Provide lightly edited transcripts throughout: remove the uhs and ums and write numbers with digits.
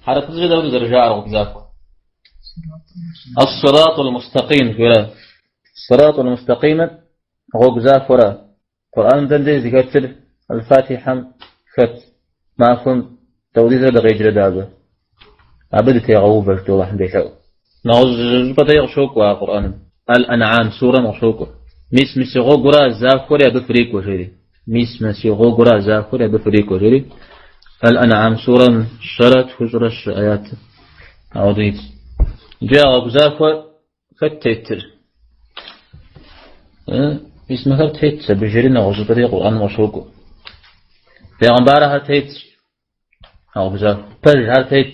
حركة جدا ورجع رجعك الصراط المستقيم ولا الصراط المستقيم رجعك ولا قرآن دندي ذكر الفاتحة فت ما كن توديز لغير دابة عبدت يا غوبة تو واحد يحاول نعوز بدأ يغشوك وقرآن الأنعام سورة مغشوك مس غوغرا زاكور يا بفريق وجري مس غوغرا زاكور يا بفريق وجري الأنعام سورة شرط حجر آيات عوديت جاء زاكور فتتر اسمها فتت بجري نعوز بدأ القرآن مغشوك پیغمبر هاتيت أو بزاف فرج هاتيت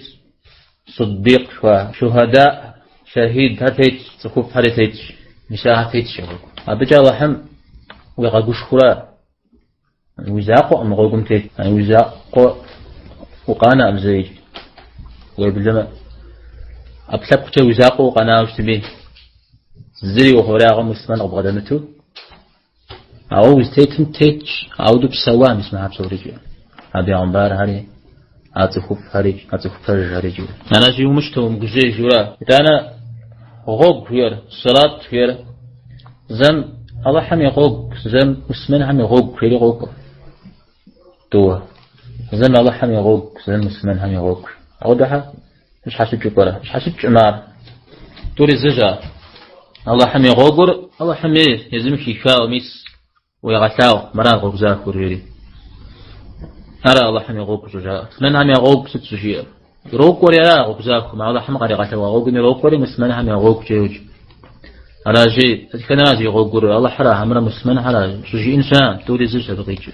صديق وشهداء شهيد هاتيت سكوف هاتيت نساء هاتيت شغل أبجا وحم ويغاقوش خلا ويزاقو أم غوكم تيت يعني ويزاقو وقانا أم زيج ويبلما أبسابك تا ويزاقو وقانا وشتبيه زري وخلاغ مسلمان أبغدمتو أو ويستيتن تيتش أو دو بسوام اسمها بسوريجي أبي عمبار هاري أتخوف هاري أتخوف فرج هاري أنا جيو مشتو مجزي جورا أنا غوغ هير صلاة هير زم الله حمي غوغ زم مسلمان حمي غوغ هيري غوغ تو زم الله حمي غوغ زم مسلمان حمي غوغ أودها مش حاسب جبرة مش حاسب جمار توري زجا الله حمي غوغر الله حمي يزم شيفاء وميس ويغتاو مرا غوغزاك وريري أرى الله حمي غوغ زجا من هم يغوغ ست زجير روغ وريا غوغزاك ما الله حمي غري غتاو غوغني روغ وري مسمن هم يغوغ جيوج أرى جي كان راجي غوغ الله حرا همرا مسمن حرا زجي إنسان توري زجا بغيتش